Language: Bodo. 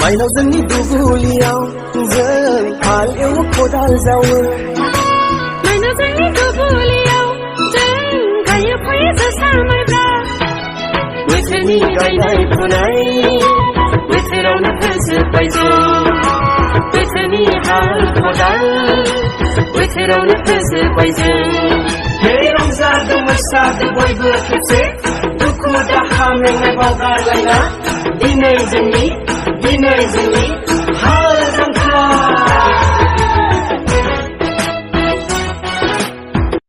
Mainaw zani duguliyaw zang hal ew kodal zawe Mainaw zani duguliyaw zang kaya khoye samarga Withani gainai punai Withiraw na phase paizo Withani hal kodal Withiraw na phase paizo Hey Ramza du masa du boy bu khse Duku da hameng mai bawgar laina Dinai zani